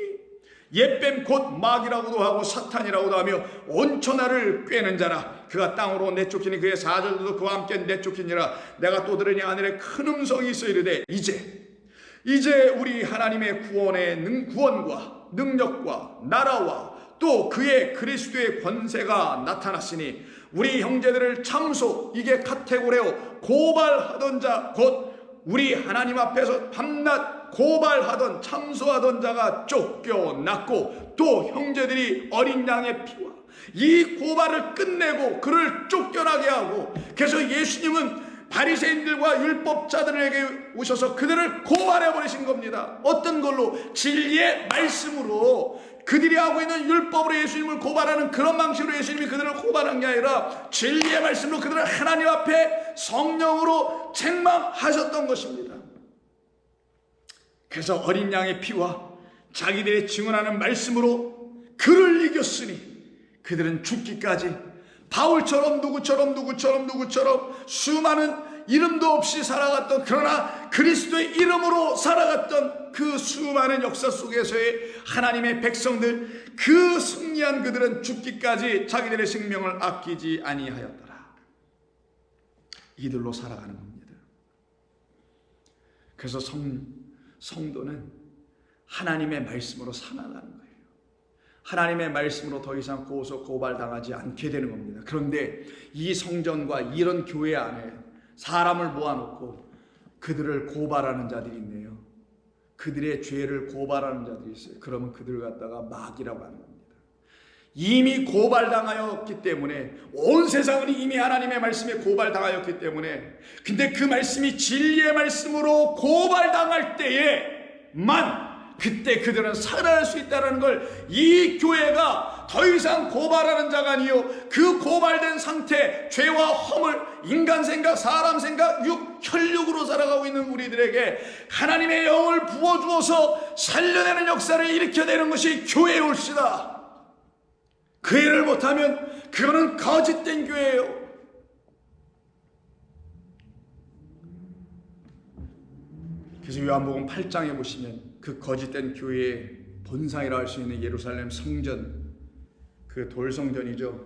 옛뱀 곧 마귀라고도 하고 사탄이라고도 하며 온천하를 꿰는 자라. 그가 땅으로 내쫓기니 그의 사절들도 그와 함께 내쫓기니라. 내가 또 들으니 하늘에 큰 음성이 있어 이르되 이제 우리 하나님의 구원과 능력과 나라와 또 그의 그리스도의 권세가 나타났으니 우리 형제들을 참소, 이게 카테고레오, 고발하던 자, 곧 우리 하나님 앞에서 밤낮 고발하던 참소하던 자가 쫓겨났고, 또 형제들이 어린 양의 피와 이 고발을 끝내고 그를 쫓겨나게 하고, 그래서 예수님은 바리새인들과 율법자들에게 오셔서 그들을 고발해 버리신 겁니다. 어떤 걸로? 진리의 말씀으로. 그들이 하고 있는 율법으로 예수님을 고발하는 그런 방식으로 예수님이 그들을 고발한 게 아니라 진리의 말씀으로 그들을 하나님 앞에 성령으로 책망하셨던 것입니다. 그래서 어린 양의 피와 자기들의 증언하는 말씀으로 그를 이겼으니 그들은 죽기까지 바울처럼 누구처럼 수많은 이름도 없이 살아갔던, 그러나 그리스도의 이름으로 살아갔던 그 수많은 역사 속에서의 하나님의 백성들, 그 승리한 그들은 죽기까지 자기들의 생명을 아끼지 아니하였더라. 이들로 살아가는 겁니다. 그래서 성도는 하나님의 말씀으로 살아가는 거예요. 하나님의 말씀으로 더 이상 고발당하지 않게 되는 겁니다. 그런데 이 성전과 이런 교회 안에 사람을 모아놓고 그들을 고발하는 자들이 있네요. 그들의 죄를 고발하는 자들이 있어요. 그러면 그들을 갖다가 마귀라고 하는 겁니다. 이미 고발당하였기 때문에, 온 세상은 이미 하나님의 말씀에 고발당하였기 때문에, 근데 그 말씀이 진리의 말씀으로 고발당할 때에만 그때 그들은 살아날 수 있다는 걸 이 교회가 더 이상 고발하는 자가 아니요, 그 고발된 상태, 죄와 허물, 인간 생각, 사람 생각, 혈육으로 살아가고 있는 우리들에게 하나님의 영을 부어주어서 살려내는 역사를 일으켜내는 것이 교회의 올시다. 그 일을 못하면 그거는 거짓된 교회예요. 그래서 요한복음 8장에 보시면 그 거짓된 교회의 본상이라 할 수 있는 예루살렘 성전, 그 돌성전이죠.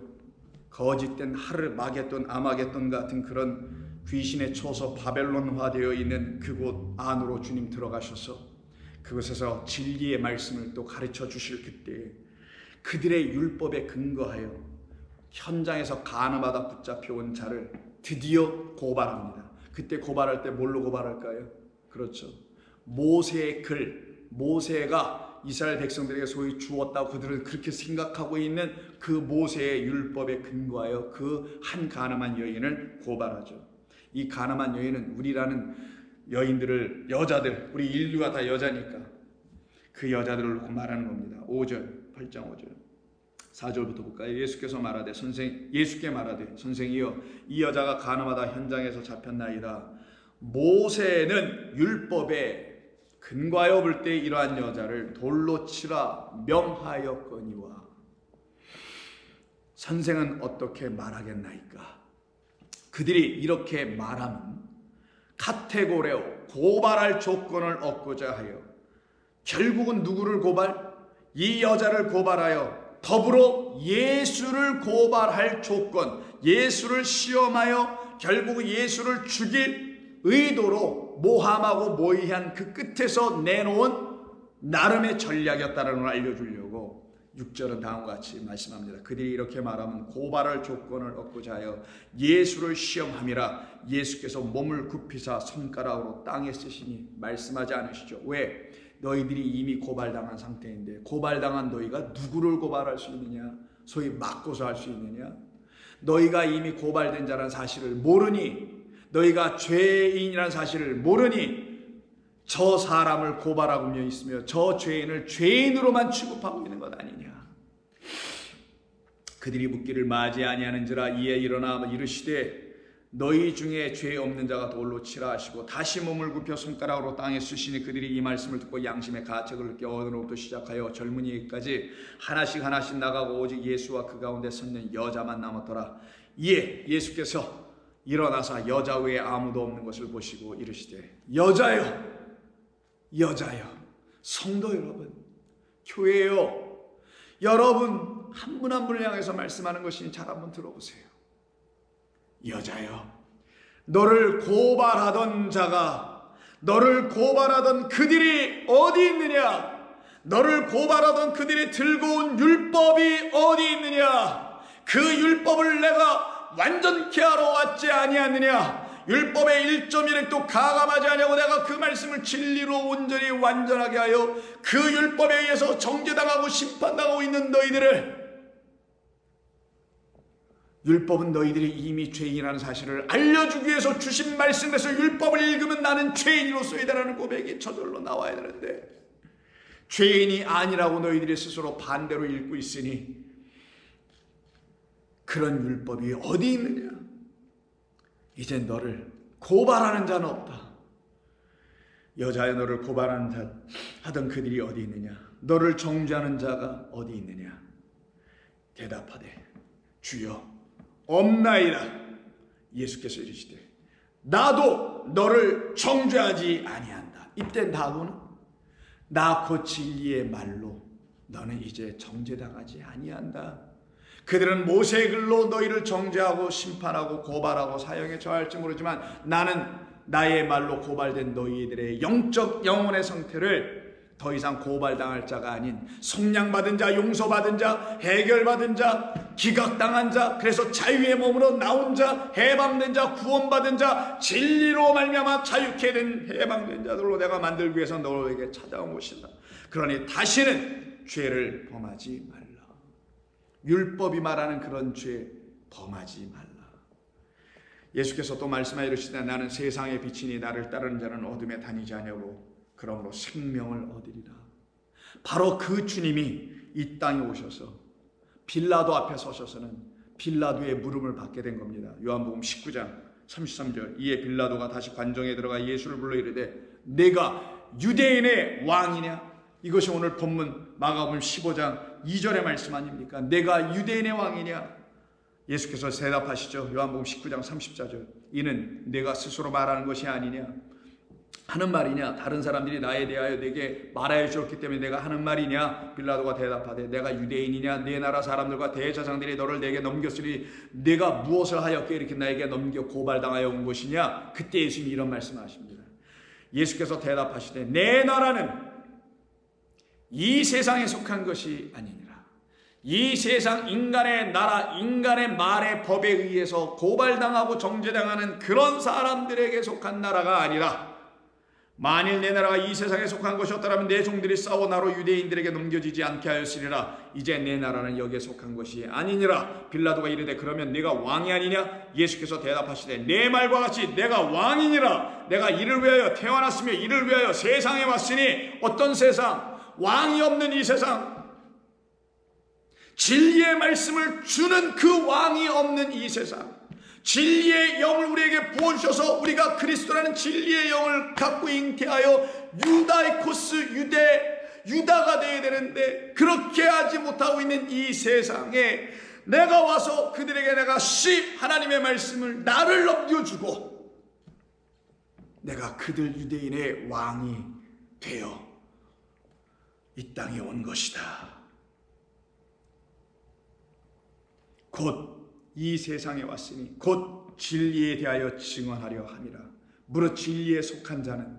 거짓된 하르마겟돈, 아마겟돈 같은 그런 귀신의 초소 바벨론화되어 있는 그곳 안으로 주님 들어가셔서 그곳에서 진리의 말씀을 또 가르쳐 주실 그때 그들의 율법에 근거하여 현장에서 간음하다 붙잡혀온 자를 드디어 고발합니다. 그때 고발할 때 뭘로 고발할까요? 그렇죠. 모세의 글, 모세가 이스라엘 백성들에게 소위 주었다고 그들은 그렇게 생각하고 있는 그 모세의 율법에 근거하여 그 한 가늠한 여인을 고발하죠. 이 가늠한 여인은 우리라는 여인들을, 여자들, 우리 인류가 다 여자니까 그 여자들을 놓고 말하는 겁니다. 5절, 8장 5절 4절부터 볼까요? 예수께 말하되 선생이여, 이 여자가 가늠하다 현장에서 잡혔나이다. 모세는 율법에 근거하여 볼 때 이러한 여자를 돌로 치라 명하였거니와 선생은 어떻게 말하겠나이까? 그들이 이렇게 말하면 카테고레오, 고발할 조건을 얻고자 하여 결국은 누구를 고발? 이 여자를 고발하여 더불어 예수를 고발할 조건, 예수를 시험하여 결국 예수를 죽일 의도로 모함하고 모의한 그 끝에서 내놓은 나름의 전략이었다는 걸 알려주려고 6절은 다음과 같이 말씀합니다. 그들이 이렇게 말하면 고발할 조건을 얻고자 하여 예수를 시험함이라. 예수께서 몸을 굽히사 손가락으로 땅에 쓰시니 말씀하지 않으시죠. 왜? 너희들이 이미 고발당한 상태인데, 고발당한 너희가 누구를 고발할 수 있느냐? 소위 맞고서 할 수 있느냐? 너희가 이미 고발된 자라는 사실을 모르니, 너희가 죄인이라는 사실을 모르니 저 사람을 고발하고 있으며 저 죄인을 죄인으로만 취급하고 있는 것 아니냐. 그들이 묻기를 맞이 아니하는지라. 이에 일어나 이르시되 너희 중에 죄 없는 자가 돌로 치라 하시고 다시 몸을 굽혀 손가락으로 땅에 쓰시니 그들이 이 말씀을 듣고 양심의 가책을 느껴 어느로부터 시작하여 젊은이까지 하나씩 하나씩 나가고 오직 예수와 그 가운데 섰는 여자만 남았더라. 이에 예수께서 일어나사 여자 외에 아무도 없는 것을 보시고 이르시되 여자여, 여자여. 성도 여러분, 교회요, 여러분 한 분 한 분을 향해서 말씀하는 것이니 잘 한번 들어보세요. 여자여, 너를 고발하던 자가, 너를 고발하던 그들이 어디 있느냐? 너를 고발하던 그들이 들고 온 율법이 어디 있느냐? 그 율법을 내가 완전케 하러 왔지 아니하느냐? 율법의 1.1획도 가감하지 아니하고 내가 그 말씀을 진리로 온전히 완전하게 하여 그 율법에 의해서 정죄당하고 심판당하고 있는 너희들을, 율법은 너희들이 이미 죄인이라는 사실을 알려주기 위해서 주신 말씀에서 율법을 읽으면 나는 죄인으로서이다라는 고백이 저절로 나와야 되는데, 죄인이 아니라고 너희들이 스스로 반대로 읽고 있으니 그런 율법이 어디 있느냐? 이제 너를 고발하는 자는 없다. 여자여, 너를 고발하는 자 하던 그들이 어디 있느냐? 너를 정죄하는 자가 어디 있느냐? 대답하되 주여 없나이다. 예수께서 이르시되 나도 너를 정죄하지 아니한다. 이때 나도는 나 곧 진리의 말로 너는 이제 정죄당하지 아니한다. 그들은 모세의 글로 너희를 정죄하고 심판하고 고발하고 사형에 처할지 모르지만 나는 나의 말로 고발된 너희들의 영혼의 상태를 더 이상 고발당할 자가 아닌 속량받은 자, 용서받은 자, 해결받은 자, 기각당한 자, 그래서 자유의 몸으로 나온 자, 해방된 자, 구원받은 자, 진리로 말미암아 자유케 된 해방된 자들로 내가 만들기 위해서 너에게 찾아온 것이다. 그러니 다시는 죄를 범하지 말라. 율법이 말하는 그런 죄 범하지 말라. 예수께서 또 말씀하여 이르시되 나는 세상의 빛이니 나를 따르는 자는 어둠에 다니지 아니하고 그러므로 생명을 얻으리라. 바로 그 주님이 이 땅에 오셔서 빌라도 앞에 서셔서는 빌라도의 물음을 받게 된 겁니다. 요한복음 19장 33절. 이에 빌라도가 다시 관정에 들어가 예수를 불러 이르되 내가 유대인의 왕이냐? 이것이 오늘 본문 마가복음 15장 2절의 말씀 아닙니까? 내가 유대인의 왕이냐? 예수께서 대답하시죠. 요한복음 19장 34절. 이는 내가 스스로 말하는 것이 아니냐 하는 말이냐? 다른 사람들이 나에 대하여 내게 말하여 주었기 때문에 내가 하는 말이냐? 빌라도가 대답하되 내가 유대인이냐? 내 나라 사람들과 대제사장들이 너를 내게 넘겼으니 내가 무엇을 하였기에 이렇게 나에게 넘겨 고발당하여 온 것이냐? 그때 예수님이 이런 말씀을 하십니다. 예수께서 대답하시되 내 나라는 이 세상에 속한 것이 아니니라. 이 세상 인간의 나라, 인간의 말의 법에 의해서 고발당하고 정죄당하는 그런 사람들에게 속한 나라가 아니라, 만일 내 나라가 이 세상에 속한 것이었다면 내 종들이 싸워 나로 유대인들에게 넘겨지지 않게 하였으리라. 이제 내 나라는 여기에 속한 것이 아니니라. 빌라도가 이르되 그러면 네가 왕이 아니냐? 예수께서 대답하시되 내 말과 같이 내가 왕이니라. 내가 이를 위하여 태어났으며 이를 위하여 세상에 왔으니, 어떤 세상? 왕이 없는 이 세상, 진리의 말씀을 주는 그 왕이 없는 이 세상, 진리의 영을 우리에게 부어주셔서 우리가 그리스도라는 진리의 영을 갖고 잉태하여 유다이코스, 유다가 되어야 되는데 그렇게 하지 못하고 있는 이 세상에 내가 와서 그들에게 내가 하나님의 말씀을 나를 넘겨주고 내가 그들 유대인의 왕이 되어 이 땅에 온 것이다. 곧 이 세상에 왔으니 곧 진리에 대하여 증언하려 함이라. 무릇 진리에 속한 자는,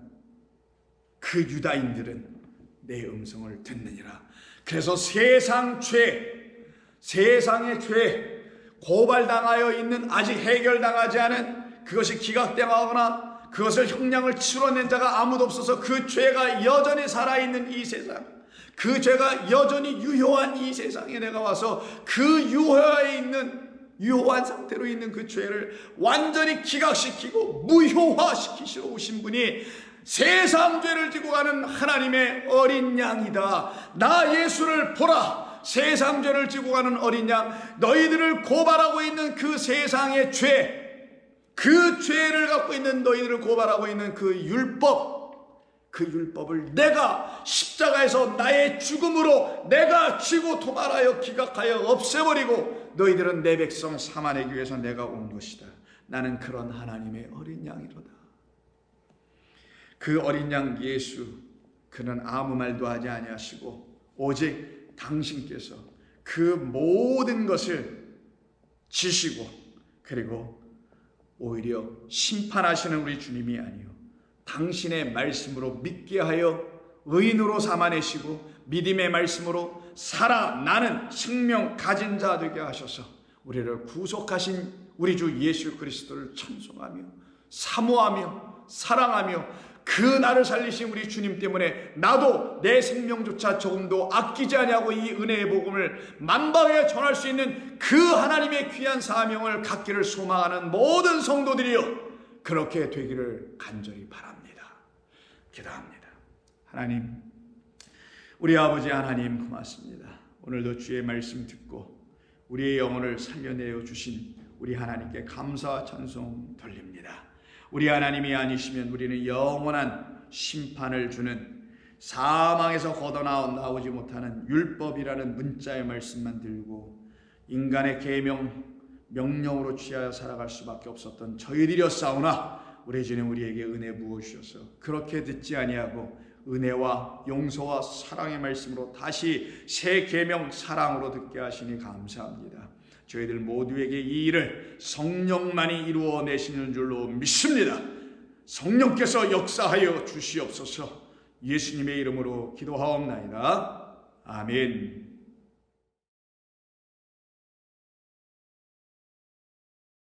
그 유다인들은 내 음성을 듣느니라. 그래서 세상의 죄, 고발당하여 있는 아직 해결당하지 않은 그것이 기각당하거나 그것을 형량을 치러낸 자가 아무도 없어서 그 죄가 여전히 살아있는 이 세상, 그 죄가 여전히 유효한 이 세상에 내가 와서 그 유효한 상태로 있는 그 죄를 완전히 기각시키고 무효화시키시러 오신 분이 세상 죄를 지고 가는 하나님의 어린 양이다. 나 예수를 보라. 세상 죄를 지고 가는 어린 양, 너희들을 고발하고 있는 그 세상의 죄, 그 죄를 갖고 있는 너희들을 고발하고 있는 그 율법을 내가 십자가에서 나의 죽음으로 내가 쥐고 도발하여 기각하여 없애버리고 너희들은 내 백성 삼아내기 위해서 내가 온 것이다. 나는 그런 하나님의 어린 양이로다. 그 어린 양 예수, 그는 아무 말도 하지 아니하시고 오직 당신께서 그 모든 것을 지시고 그리고 오히려 심판하시는 우리 주님이 아니요 당신의 말씀으로 믿게 하여 의인으로 삼아내시고 믿음의 말씀으로 살아나는 생명 가진 자 되게 하셔서 우리를 구속하신 우리 주 예수 그리스도를 찬송하며 사모하며 사랑하며 그 나를 살리신 우리 주님 때문에 나도 내 생명조차 조금도 아끼지 아니하고 이 은혜의 복음을 만방에 전할 수 있는 그 하나님의 귀한 사명을 갖기를 소망하는 모든 성도들이여 그렇게 되기를 간절히 바랍니다. 기도합니다. 하나님, 우리 아버지 하나님 고맙습니다. 오늘도 주의 말씀 듣고 우리의 영혼을 살려내어 주신 우리 하나님께 감사와 찬송 돌립니다. 우리 하나님이 아니시면 우리는 영원한 심판을 주는 사망에서 걷어나오지 못하는 율법이라는 문자의 말씀만 들고 인간의 계명 명령으로 취하여 살아갈 수밖에 없었던 저희들이었사오나 우리 주님 우리에게 은혜 부어주셔서 그렇게 듣지 아니하고 은혜와 용서와 사랑의 말씀으로 다시 새 계명 사랑으로 듣게 하시니 감사합니다. 저희들 모두에게 이 일을 성령만이 이루어내시는 줄로 믿습니다. 성령께서 역사하여 주시옵소서. 예수님의 이름으로 기도하옵나이다. 아멘.